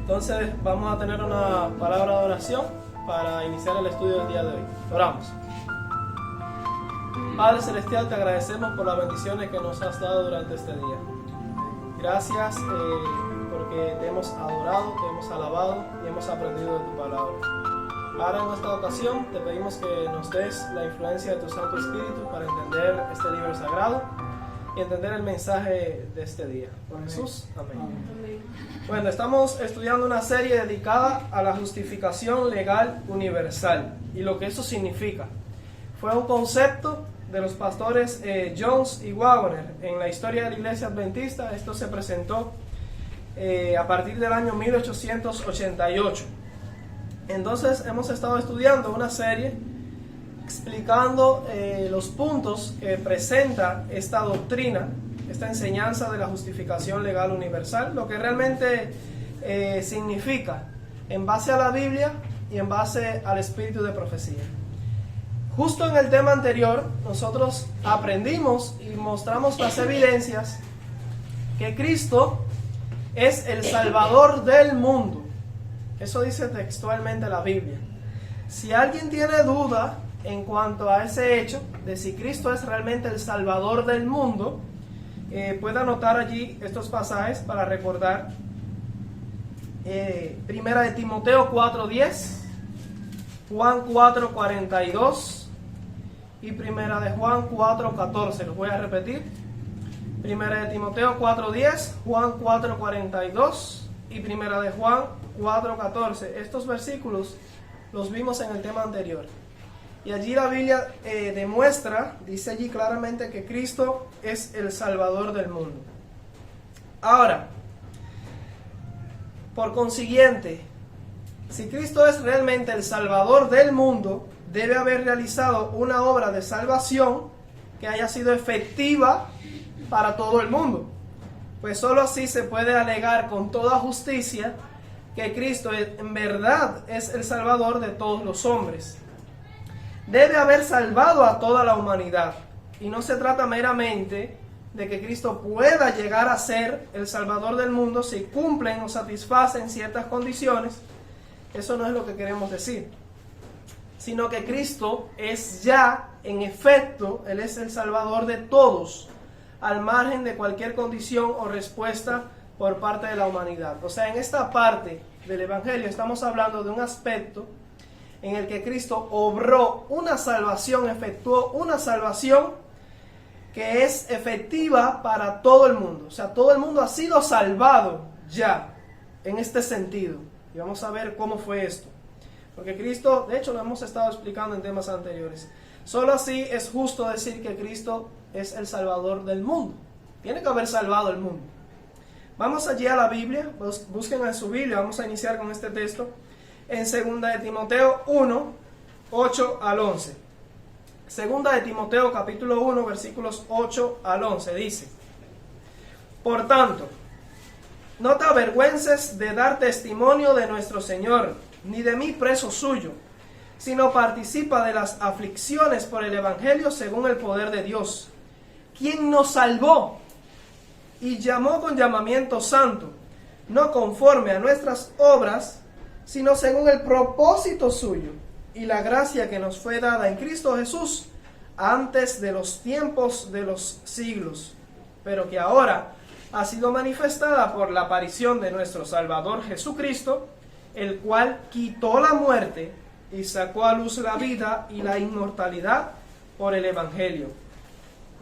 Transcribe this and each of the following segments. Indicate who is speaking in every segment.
Speaker 1: Entonces vamos a tener una palabra de oración para iniciar el estudio del día de hoy. Oramos. Padre Celestial, te agradecemos por las bendiciones que nos has dado durante este día. Gracias porque te hemos adorado, te hemos alabado y hemos aprendido de tu palabra. Ahora en esta ocasión te pedimos que nos des la influencia de tu Santo Espíritu para entender este libro sagrado y entender el mensaje de este día. Por Jesús, amén. Bueno, estamos estudiando una serie dedicada a la justificación legal universal y lo que eso significa. Fue un concepto de los pastores Jones y Wagner en la historia de la Iglesia Adventista. Esto se presentó a partir del año 1888. Entonces hemos estado estudiando una serie explicando los puntos que presenta esta doctrina, esta enseñanza de la justificación legal universal, lo que realmente significa en base a la Biblia y en base al espíritu de profecía. Justo en el tema anterior nosotros aprendimos y mostramos las evidencias que Cristo es el Salvador del mundo. Eso dice textualmente la Biblia. Si alguien tiene duda en cuanto a ese hecho de si Cristo es realmente el Salvador del mundo, puede anotar allí estos pasajes para recordar. Primera de Timoteo 4:10, Juan 4:42 y Primera de Juan 4:14. Los voy a repetir. Primera de Timoteo 4:10, Juan 4:42 y Primera de Juan 4:14. Estos versículos los vimos en el tema anterior. Y allí la Biblia dice allí claramente que Cristo es el Salvador del mundo. Ahora, por consiguiente, si Cristo es realmente el Salvador del mundo, debe haber realizado una obra de salvación que haya sido efectiva para todo el mundo. Pues sólo así se puede alegar con toda justicia que Cristo en verdad es el Salvador de todos los hombres. Debe haber salvado a toda la humanidad. Y no se trata meramente de que Cristo pueda llegar a ser el Salvador del mundo si cumplen o satisfacen ciertas condiciones. Eso no es lo que queremos decir. Sino que Cristo es ya, en efecto, Él es el Salvador de todos, al margen de cualquier condición o respuesta por parte de la humanidad. O sea, en esta parte del Evangelio estamos hablando de un aspecto en el que Cristo obró una salvación, efectuó una salvación que es efectiva para todo el mundo. O sea, todo el mundo ha sido salvado ya en este sentido. Y vamos a ver cómo fue esto. Porque Cristo, de hecho lo hemos estado explicando en temas anteriores. Solo así es justo decir que Cristo es el Salvador del mundo. Tiene que haber salvado el mundo. Vamos allí a la Biblia, busquen en su Biblia, vamos a iniciar con este texto. En 2 de Timoteo 1, 8 al 11. 2 de Timoteo capítulo 1, versículos 8 al 11, dice: Por tanto, no te avergüences de dar testimonio de nuestro Señor, ni de mí preso suyo, sino participa de las aflicciones por el Evangelio según el poder de Dios, quien nos salvó y llamó con llamamiento santo, no conforme a nuestras obras, sino según el propósito suyo y la gracia que nos fue dada en Cristo Jesús antes de los tiempos de los siglos, pero que ahora ha sido manifestada por la aparición de nuestro Salvador Jesucristo, el cual quitó la muerte y sacó a luz la vida y la inmortalidad por el Evangelio,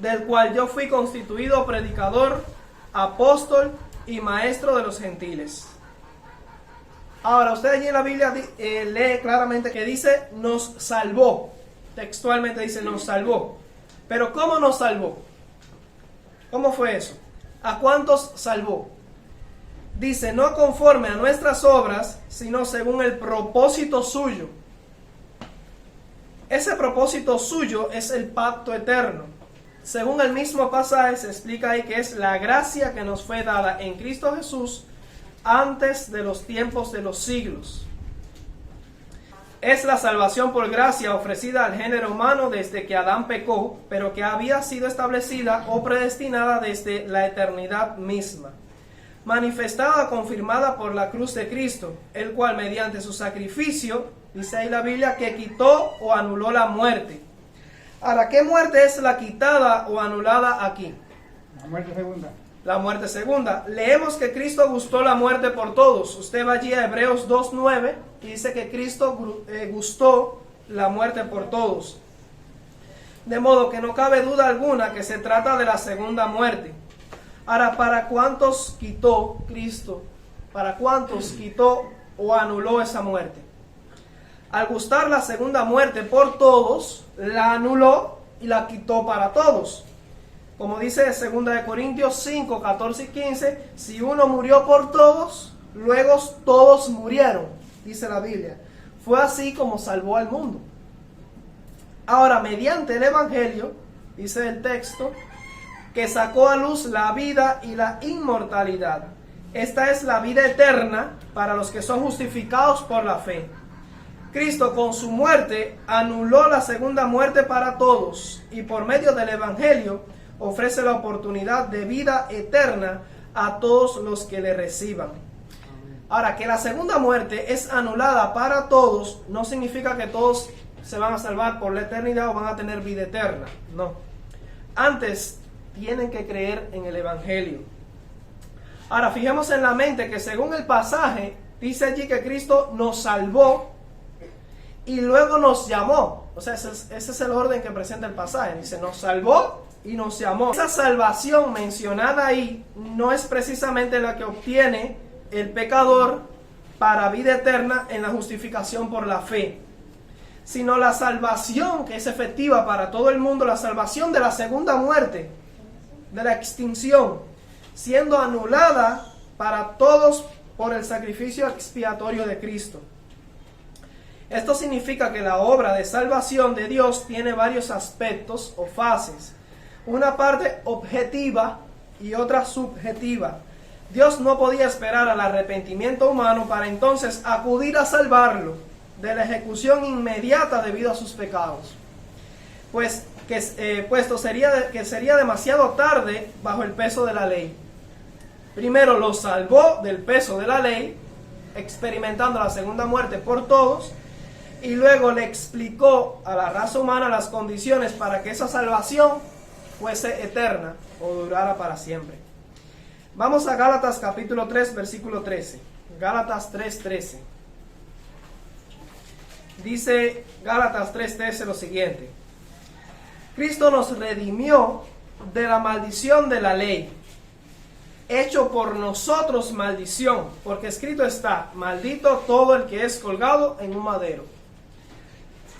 Speaker 1: del cual yo fui constituido predicador, apóstol y maestro de los gentiles. Ahora, usted allí en la Biblia lee claramente que dice, nos salvó. Textualmente dice, nos salvó. Pero ¿cómo nos salvó? ¿Cómo fue eso? ¿A cuántos salvó? Dice, no conforme a nuestras obras, sino según el propósito suyo. Ese propósito suyo es el pacto eterno. Según el mismo pasaje se explica ahí que es la gracia que nos fue dada en Cristo Jesús antes de los tiempos de los siglos. Es la salvación por gracia ofrecida al género humano desde que Adán pecó, pero que había sido establecida o predestinada desde la eternidad misma, manifestada, confirmada por la cruz de Cristo, el cual mediante su sacrificio, dice ahí la Biblia, que quitó o anuló la muerte. Ahora, ¿qué muerte es la quitada o anulada aquí?
Speaker 2: La muerte segunda.
Speaker 1: La muerte segunda. Leemos que Cristo gustó la muerte por todos. Usted va allí a Hebreos 2:9 y dice que Cristo gustó la muerte por todos. De modo que no cabe duda alguna que se trata de la segunda muerte. Ahora, ¿para cuántos quitó Cristo? ¿Para cuántos quitó o anuló esa muerte? Al gustar la segunda muerte por todos, la anuló y la quitó para todos. Como dice 2 Corintios 5, 14 y 15, si uno murió por todos, luego todos murieron, dice la Biblia. Fue así como salvó al mundo. Ahora, mediante el Evangelio, dice el texto, que sacó a luz la vida y la inmortalidad. Esta es la vida eterna para los que son justificados por la fe. Cristo con su muerte anuló la segunda muerte para todos y por medio del Evangelio ofrece la oportunidad de vida eterna a todos los que le reciban. Ahora, que la segunda muerte es anulada para todos no significa que todos se van a salvar por la eternidad o van a tener vida eterna. No. Antes tienen que creer en el Evangelio. Ahora, fijemos en la mente que según el pasaje, dice allí que Cristo nos salvó y luego nos llamó. O sea, ese es el orden que presenta el pasaje. Dice, nos salvó y nos llamó. Esa salvación mencionada ahí no es precisamente la que obtiene el pecador para vida eterna en la justificación por la fe, sino la salvación que es efectiva para todo el mundo, la salvación de la segunda muerte, de la extinción, siendo anulada para todos por el sacrificio expiatorio de Cristo. Esto significa que la obra de salvación de Dios tiene varios aspectos o fases, una parte objetiva y otra subjetiva. Dios no podía esperar al arrepentimiento humano para entonces acudir a salvarlo de la ejecución inmediata debido a sus pecados, puesto que sería demasiado tarde bajo el peso de la ley. Primero lo salvó del peso de la ley, experimentando la segunda muerte por todos, y luego le explicó a la raza humana las condiciones para que esa salvación fuese eterna o durara para siempre. Vamos a Gálatas capítulo 3, versículo 13. Gálatas 3:13. Dice Gálatas 3:13 lo siguiente: Cristo nos redimió de la maldición de la ley, hecho por nosotros maldición, porque escrito está, maldito todo el que es colgado en un madero.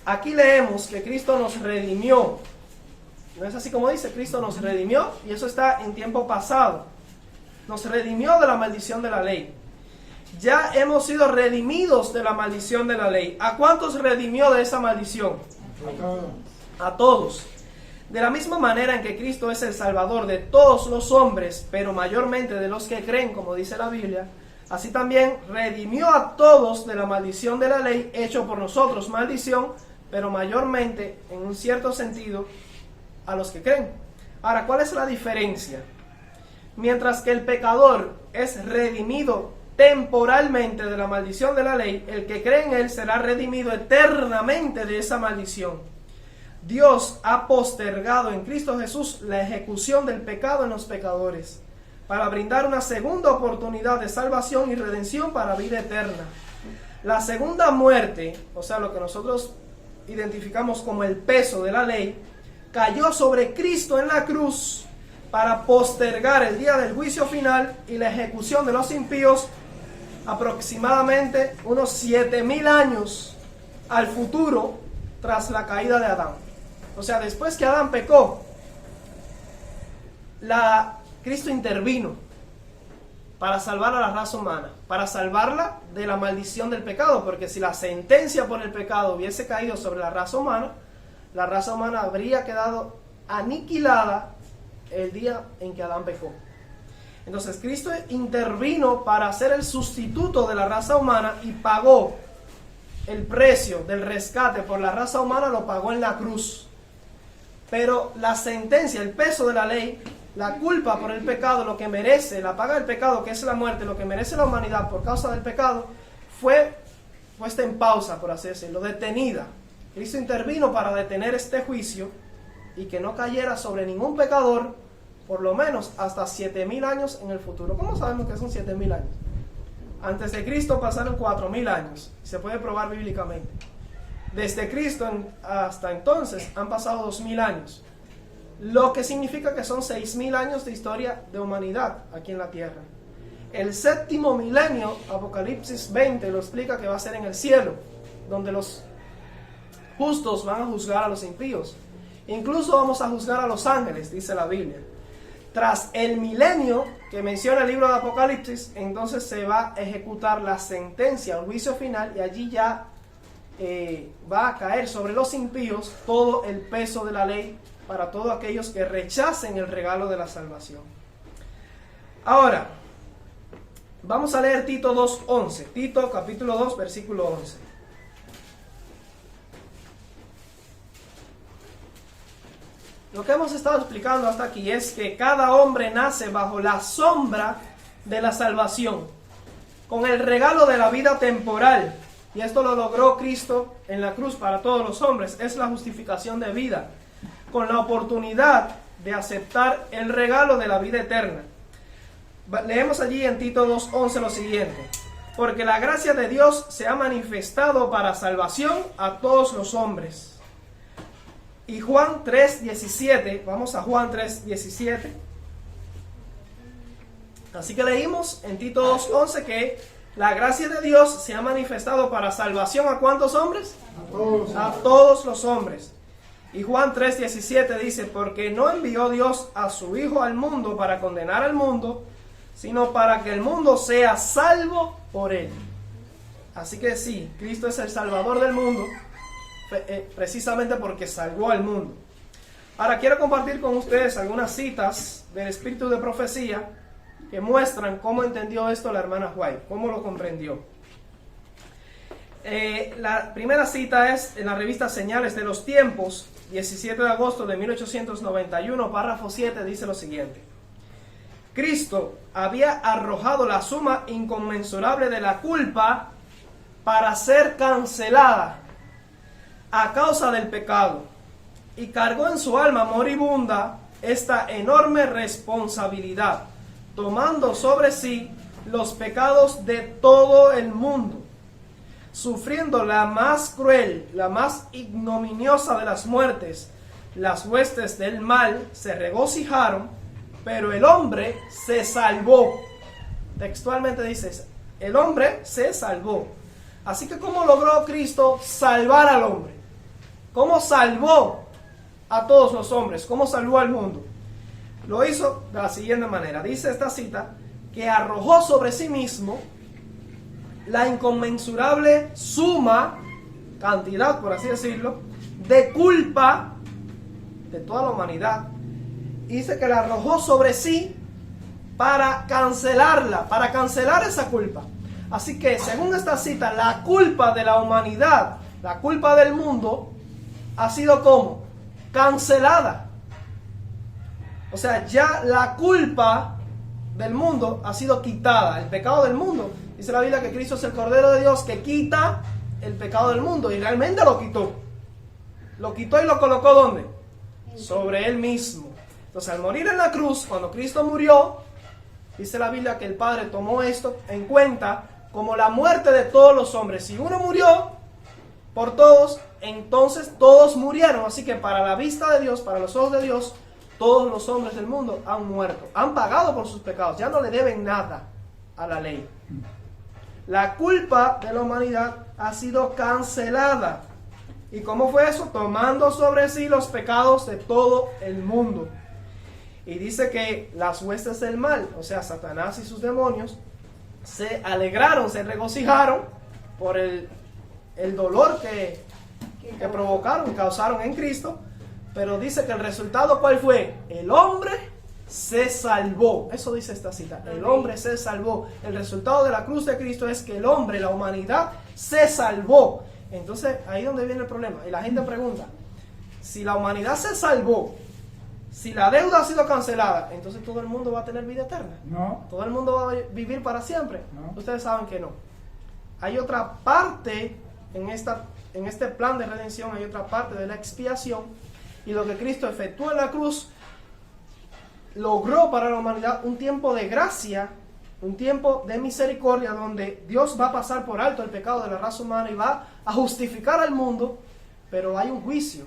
Speaker 1: Aquí leemos que Cristo nos redimió. ¿No es así como dice? Cristo nos redimió, y eso está en tiempo pasado. Nos redimió de la maldición de la ley. Ya hemos sido redimidos de la maldición de la ley. ¿A cuántos redimió de esa maldición?
Speaker 2: A todos.
Speaker 1: A todos. De la misma manera en que Cristo es el Salvador de todos los hombres, pero mayormente de los que creen, como dice la Biblia, así también redimió a todos de la maldición de la ley, hecho por nosotros maldición, pero mayormente, en un cierto sentido, a los que creen. Ahora, ¿cuál es la diferencia? Mientras que el pecador es redimido temporalmente de la maldición de la ley, el que cree en él será redimido eternamente de esa maldición. Dios ha postergado en Cristo Jesús la ejecución del pecado en los pecadores, para brindar una segunda oportunidad de salvación y redención para vida eterna. La segunda muerte, o sea, lo que nosotros identificamos como el peso de la ley, cayó sobre Cristo en la cruz para postergar el día del juicio final y la ejecución de los impíos aproximadamente unos 7,000 años al futuro tras la caída de Adán. O sea, después que Adán pecó, Cristo intervino para salvar a la raza humana, para salvarla de la maldición del pecado, porque si la sentencia por el pecado hubiese caído sobre la raza humana habría quedado aniquilada el día en que Adán pecó. Entonces Cristo intervino para ser el sustituto de la raza humana y pagó el precio del rescate por la raza humana, lo pagó en la cruz. Pero la sentencia, el peso de la ley, La culpa por el pecado, lo que merece, la paga del pecado, que es la muerte, lo que merece la humanidad por causa del pecado, fue puesta en pausa, por así decirlo, detenida. Cristo intervino para detener este juicio y que no cayera sobre ningún pecador, por lo menos hasta 7,000 años en el futuro. ¿Cómo sabemos que son 7,000 años? Antes de Cristo pasaron 4,000 años, se puede probar bíblicamente. Desde Cristo hasta entonces han pasado 2,000 años. Lo que significa que son 6,000 años de historia de humanidad aquí en la tierra. El séptimo milenio, Apocalipsis 20, lo explica que va a ser en el cielo, donde los justos van a juzgar a los impíos. Incluso vamos a juzgar a los ángeles, dice la Biblia. Tras el milenio que menciona el libro de Apocalipsis, entonces se va a ejecutar la sentencia, el juicio final, y allí ya va a caer sobre los impíos todo el peso de la ley para todos aquellos que rechacen el regalo de la salvación. Ahora, vamos a leer Tito 2:11. Tito capítulo 2, versículo 11. Lo que hemos estado explicando hasta aquí es que cada hombre nace bajo la sombra de la salvación, con el regalo de la vida temporal. Y esto lo logró Cristo en la cruz para todos los hombres. Es la justificación de vida, con la oportunidad de aceptar el regalo de la vida eterna. Leemos allí en Tito 2:11 lo siguiente: porque la gracia de Dios se ha manifestado para salvación a todos los hombres. Y Juan 3:17, vamos a Juan 3:17. Así que leímos en Tito 2:11 que la gracia de Dios se ha manifestado para salvación ¿a cuántos hombres? A todos los hombres. Y Juan 3:17 dice: porque no envió Dios a su Hijo al mundo para condenar al mundo, sino para que el mundo sea salvo por él. Así que sí, Cristo es el Salvador del mundo, precisamente porque salvó al mundo. Ahora quiero compartir con ustedes algunas citas del espíritu de profecía que muestran cómo entendió esto la hermana White, cómo lo comprendió. La primera cita es en la revista Señales de los Tiempos, 17 de agosto de 1891, párrafo 7, dice lo siguiente: Cristo había arrojado la suma inconmensurable de la culpa para ser cancelada a causa del pecado, y cargó en su alma moribunda esta enorme responsabilidad, tomando sobre sí los pecados de todo el mundo, sufriendo la más cruel, la más ignominiosa de las muertes. Las huestes del mal se regocijaron, pero el hombre se salvó. Textualmente dice, el hombre se salvó. Así que ¿cómo logró Cristo salvar al hombre? ¿Cómo salvó a todos los hombres? ¿Cómo salvó al mundo? Lo hizo de la siguiente manera. Dice esta cita que arrojó sobre sí mismo la inconmensurable suma, cantidad por así decirlo, de culpa de toda la humanidad. Dice que la arrojó sobre sí para cancelarla, para cancelar esa culpa. Así que según esta cita, la culpa de la humanidad, la culpa del mundo, ha sido ¿cómo? Cancelada. O sea, ya la culpa del mundo ha sido quitada, el pecado del mundo. Dice la Biblia que Cristo es el Cordero de Dios que quita el pecado del mundo, y realmente lo quitó. Lo quitó y lo colocó ¿dónde? Sobre él mismo. Entonces, al morir en la cruz, cuando Cristo murió, dice la Biblia que el Padre tomó esto en cuenta como la muerte de todos los hombres. Si uno murió por todos, entonces todos murieron. Así que para la vista de Dios, para los ojos de Dios, todos los hombres del mundo han muerto, han pagado por sus pecados, ya no le deben nada a la ley. La culpa de la humanidad ha sido cancelada. ¿Y cómo fue eso? Tomando sobre sí los pecados de todo el mundo. Y dice que las huestes del mal, o sea, Satanás y sus demonios, se alegraron, se regocijaron por el dolor que provocaron, causaron en Cristo. Pero dice que el resultado, ¿cuál fue? El hombre se salvó. Eso dice esta cita. El hombre se salvó. El resultado de la cruz de Cristo es que el hombre, la humanidad, se salvó. Entonces, ahí es donde viene el problema. Y la gente pregunta, si la humanidad se salvó, Si la deuda ha sido cancelada, entonces todo el mundo va a tener vida eterna.
Speaker 2: No.
Speaker 1: Todo el mundo va a vivir para siempre.
Speaker 2: No.
Speaker 1: Ustedes saben que no. Hay otra parte en este plan de redención, hay otra parte de la expiación, y lo que Cristo efectuó en la cruz logró para la humanidad un tiempo de gracia, un tiempo de misericordia, donde Dios va a pasar por alto el pecado de la raza humana y va a justificar al mundo, pero hay un juicio,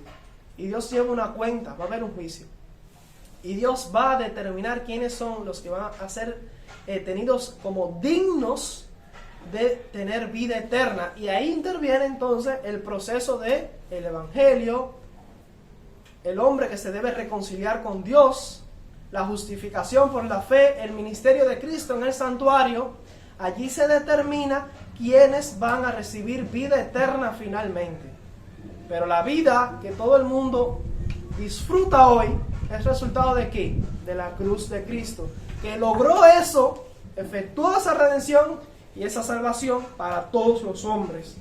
Speaker 1: y Dios lleva una cuenta, va a haber un juicio, y Dios va a determinar quiénes son los que van a ser tenidos como dignos de tener vida eterna, y ahí interviene entonces el proceso de el evangelio, el hombre que se debe reconciliar con Dios, la justificación por la fe, el ministerio de Cristo en el santuario. Allí se determina quiénes van a recibir vida eterna finalmente. Pero la vida que todo el mundo disfruta hoy es resultado de ¿qué? De la cruz de Cristo, que logró eso, efectuó esa redención y esa salvación para todos los hombres.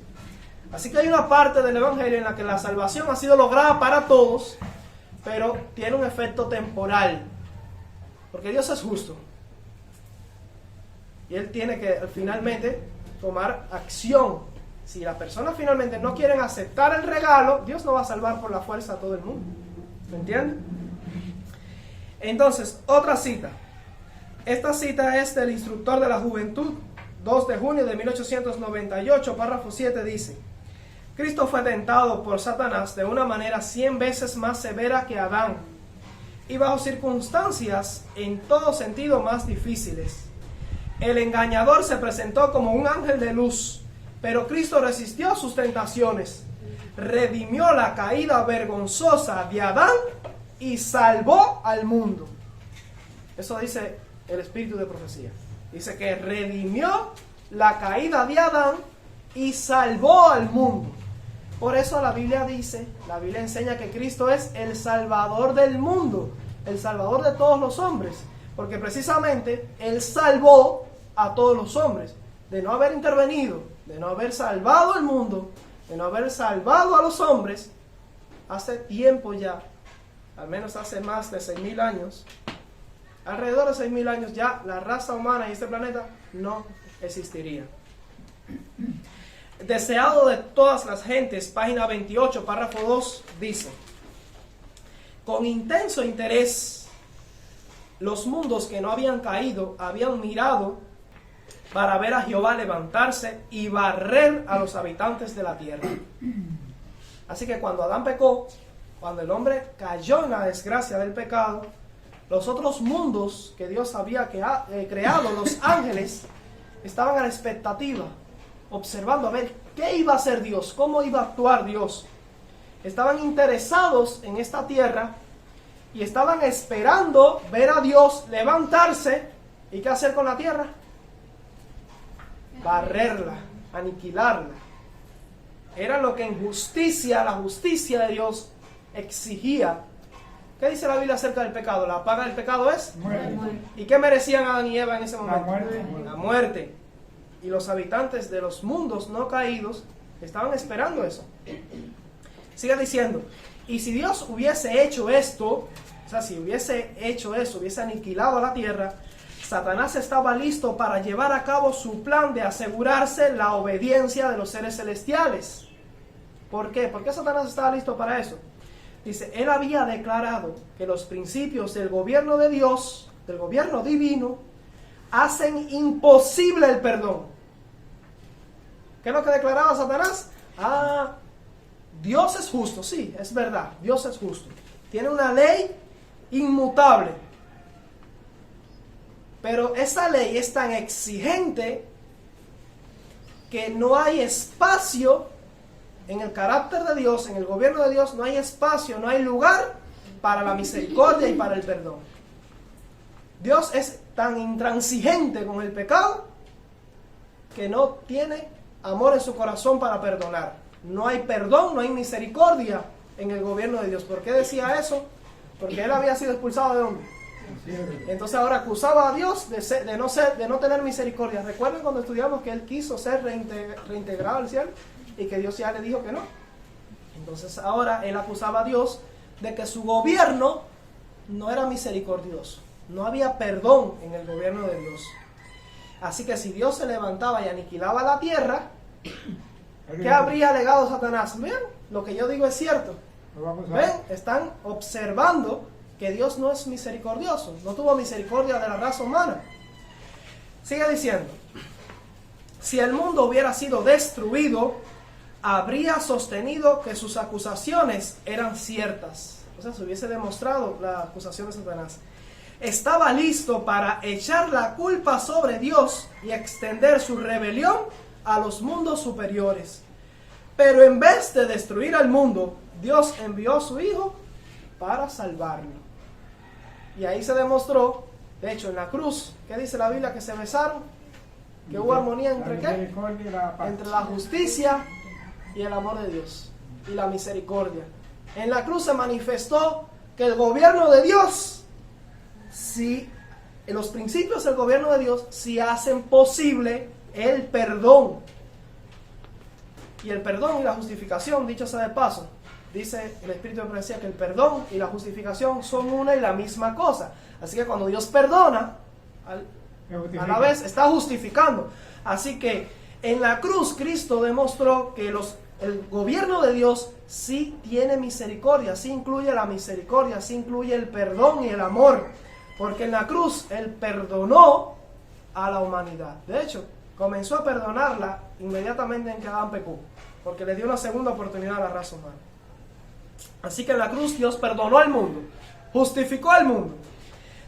Speaker 1: Así que hay una parte del evangelio en la que la salvación ha sido lograda para todos, pero tiene un efecto temporal, porque Dios es justo y Él tiene que finalmente tomar acción. Si las personas finalmente no quieren aceptar el regalo, Dios no va a salvar por la fuerza a todo el mundo. ¿Me entienden? Entonces, otra cita. Esta cita es del Instructor de la Juventud, 2 de junio de 1898, párrafo 7, dice: Cristo fue tentado por Satanás de una manera 100 veces más severa que Adán, y bajo circunstancias en todo sentido más difíciles. El engañador se presentó como un ángel de luz, pero Cristo resistió sus tentaciones, redimió la caída vergonzosa de Adán y salvó al mundo. Eso dice el espíritu de profecía. Dice que redimió la caída de Adán y salvó al mundo. Por eso la Biblia enseña que Cristo es el Salvador del mundo, el Salvador de todos los hombres, porque precisamente Él salvó a todos los hombres. De no haber intervenido, de no haber salvado al mundo, de no haber salvado a los hombres, hace tiempo ya, al menos hace más de 6.000 años, alrededor de 6.000 años ya, la raza humana y este planeta no existiría. Deseado de todas las gentes, página 28, párrafo 2, dice: con intenso interés, los mundos que no habían caído habían mirado para ver a Jehová levantarse y barrer a los habitantes de la tierra. Así que cuando Adán pecó, cuando el hombre cayó en la desgracia del pecado, los otros mundos que Dios había creado, los ángeles, estaban a la expectativa, observando a ver qué iba a hacer Dios, cómo iba a actuar Dios. Estaban interesados en esta tierra y estaban esperando ver a Dios levantarse. ¿Y qué hacer con la tierra? Barrerla, aniquilarla. Era lo que en justicia, la justicia de Dios exigía. ¿Qué dice la Biblia acerca del pecado? La paga del pecado es
Speaker 2: muerte.
Speaker 1: ¿Y qué merecían Adán y Eva en ese momento?
Speaker 2: La muerte.
Speaker 1: La muerte. Y los habitantes de los mundos no caídos estaban esperando eso. Sigue diciendo: y si Dios hubiese hecho esto, o sea, si hubiese hecho eso, hubiese aniquilado a la tierra, Satanás estaba listo para llevar a cabo su plan de asegurarse la obediencia de los seres celestiales. ¿Por qué? ¿Por qué Satanás estaba listo para eso? Dice, él había declarado que los principios del gobierno de Dios, del gobierno divino, hacen imposible el perdón. ¿Qué es lo que declaraba Satanás? Dios es justo, sí, es verdad, Dios es justo. Tiene una ley inmutable. Pero esa ley es tan exigente que no hay espacio en el carácter de Dios, en el gobierno de Dios, no hay espacio, no hay lugar para la misericordia y para el perdón. Dios es tan intransigente con el pecado que no tiene amor en su corazón para perdonar. No hay perdón, no hay misericordia en el gobierno de Dios. ¿Por qué decía eso? Porque él había sido expulsado de dónde. Entonces ahora acusaba a Dios de no tener misericordia. ¿Recuerdan cuando estudiamos que él quiso ser reintegrado al cielo y que Dios ya le dijo que no? Entonces ahora él acusaba a Dios de que su gobierno no era misericordioso. No había perdón en el gobierno de Dios. Así que si Dios se levantaba y aniquilaba la tierra, ¿qué habría alegado Satanás? Ven, lo que yo digo es cierto. Ven, están observando que Dios no es misericordioso. No tuvo misericordia de la raza humana. Sigue diciendo, si el mundo hubiera sido destruido, habría sostenido que sus acusaciones eran ciertas. O sea, se hubiese demostrado la acusación de Satanás. Estaba listo para echar la culpa sobre Dios y extender su rebelión a los mundos superiores. Pero en vez de destruir al mundo, Dios envió a su Hijo para salvarlo. Y ahí se demostró, de hecho en la cruz, ¿qué dice la Biblia? Que se besaron, que hubo armonía entre ¿qué? Entre la justicia y el amor de Dios y la misericordia. En la cruz se manifestó que el gobierno de Dios, si en los principios del gobierno de Dios, si hacen posible el perdón. Y el perdón y la justificación, dicho sea de paso, dice el Espíritu de Profecía que el perdón y la justificación son una y la misma cosa. Así que cuando Dios perdona, a la vez está justificando. Así que en la cruz Cristo demostró que el gobierno de Dios sí tiene misericordia, sí incluye la misericordia, sí incluye el perdón y el amor. Porque en la cruz Él perdonó a la humanidad. De hecho, comenzó a perdonarla inmediatamente en que Adán pecó, porque le dio una segunda oportunidad a la raza humana. Así que en la cruz Dios perdonó al mundo, justificó al mundo.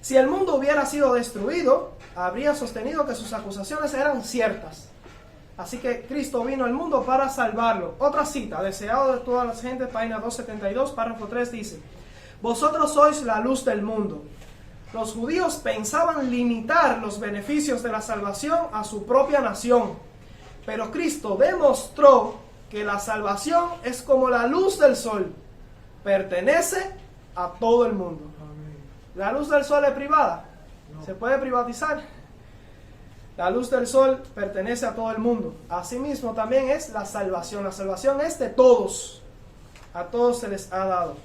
Speaker 1: Si el mundo hubiera sido destruido, habría sostenido que sus acusaciones eran ciertas. Así que Cristo vino al mundo para salvarlo. Otra cita, deseado de todas las gentes, página 272, párrafo 3 dice: vosotros sois la luz del mundo. Los judíos pensaban limitar los beneficios de la salvación a su propia nación, pero Cristo demostró que la salvación es como la luz del sol, pertenece a todo el mundo. ¿La luz del sol es privada? No. ¿Se puede privatizar? La luz del sol pertenece a todo el mundo. Asimismo también es la salvación. La salvación es de todos. A todos se les ha dado.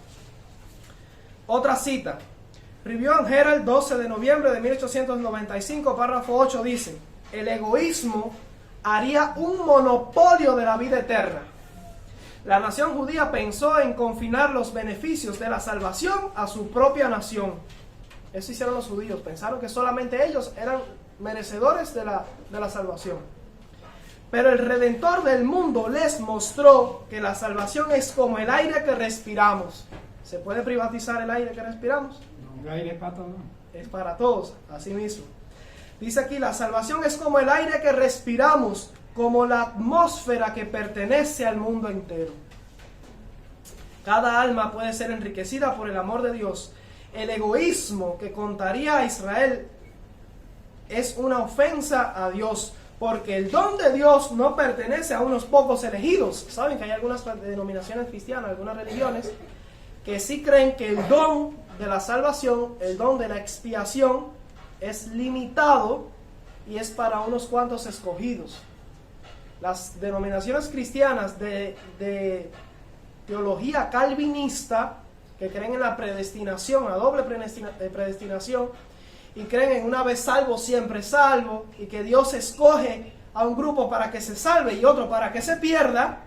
Speaker 1: Otra cita. Review and Herald, 12 de noviembre de 1895, párrafo 8 dice: el egoísmo haría un monopolio de la vida eterna. La nación judía pensó en confinar los beneficios de la salvación a su propia nación. Eso hicieron los judíos, pensaron que solamente ellos eran merecedores de la salvación. Pero el Redentor del mundo les mostró que la salvación es como el aire que respiramos. ¿Se puede privatizar el aire que respiramos?
Speaker 2: El aire es para todos.
Speaker 1: Es para todos, así mismo. Dice aquí, la salvación es como el aire que respiramos, como la atmósfera que pertenece al mundo entero. Cada alma puede ser enriquecida por el amor de Dios. El egoísmo que contaría a Israel es una ofensa a Dios, porque el don de Dios no pertenece a unos pocos elegidos. Saben que hay algunas denominaciones cristianas, algunas religiones, que sí creen que el don de la salvación, el don de la expiación, es limitado y es para unos cuantos escogidos. Las denominaciones cristianas de teología calvinista, que creen en la predestinación, la doble predestinación, y creen en una vez salvo, siempre salvo, y que Dios escoge a un grupo para que se salve y otro para que se pierda,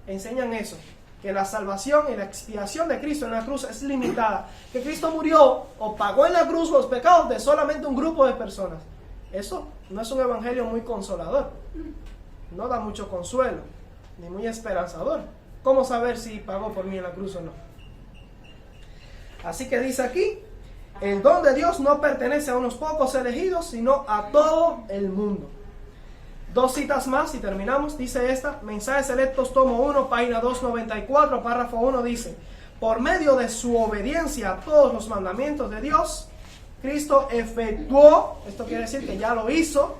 Speaker 1: enseñan eso, que la salvación y la expiación de Cristo en la cruz es limitada, que Cristo murió o pagó en la cruz los pecados de solamente un grupo de personas. Eso no es un evangelio muy consolador, no da mucho consuelo, ni muy esperanzador. ¿Cómo saber si pagó por mí en la cruz o no? Así que dice aquí, el don de Dios no pertenece a unos pocos elegidos, sino a todo el mundo. Dos citas más y terminamos. Dice esta, Mensajes Selectos, tomo 1, página 294, párrafo 1, dice: por medio de su obediencia a todos los mandamientos de Dios, Cristo efectuó, esto quiere decir que ya lo hizo,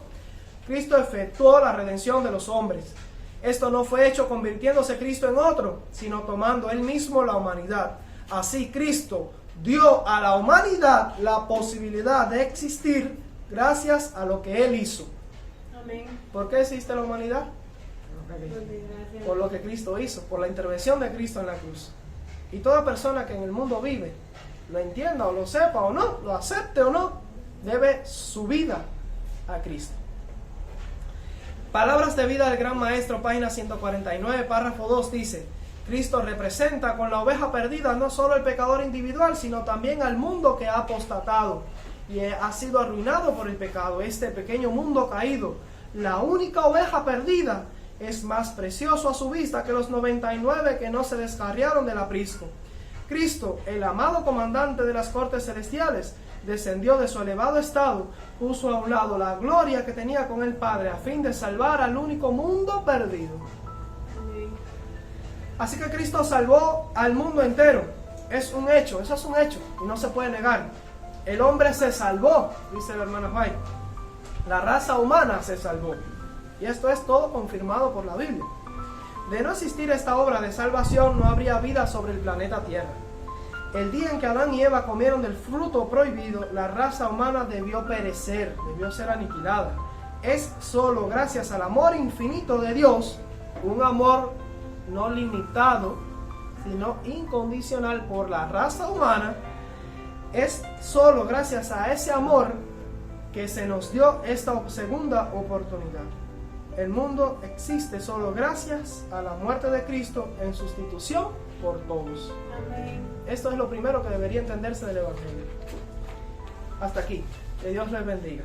Speaker 1: Cristo efectuó la redención de los hombres. Esto no fue hecho convirtiéndose Cristo en otro, sino tomando Él mismo la humanidad. Así Cristo dio a la humanidad la posibilidad de existir gracias a lo que Él hizo.
Speaker 3: Amén.
Speaker 1: ¿Por qué existe la humanidad? Por lo que Cristo hizo, por la intervención de Cristo en la cruz. Y toda persona que en el mundo vive lo entienda o lo sepa o no, lo acepte o no, debe su vida a Cristo. Palabras de vida del Gran Maestro, página 149, párrafo 2 dice: Cristo representa con la oveja perdida no solo el pecador individual, sino también al mundo que ha apostatado y ha sido arruinado por el pecado, este pequeño mundo caído. La única oveja perdida es más precioso a su vista que los 99 que no se descarriaron del aprisco. Cristo, el amado comandante de las cortes celestiales, descendió de su elevado estado, puso a un lado la gloria que tenía con el Padre a fin de salvar al único mundo perdido. Así que Cristo salvó al mundo entero. Es un hecho, eso es un hecho y no se puede negar. El hombre se salvó, dice la hermana White. La raza humana se salvó. Y esto es todo confirmado por la Biblia. De no existir esta obra de salvación, no habría vida sobre el planeta Tierra. El día en que Adán y Eva comieron del fruto prohibido, la raza humana debió perecer, debió ser aniquilada. Es solo gracias al amor infinito de Dios, un amor no limitado, sino incondicional por la raza humana. Es solo gracias a ese amor que se nos dio esta segunda oportunidad. El mundo existe solo gracias a la muerte de Cristo en sustitución por todos.
Speaker 3: Amén.
Speaker 1: Esto es lo primero que debería entenderse del Evangelio. Hasta aquí. Que Dios les bendiga.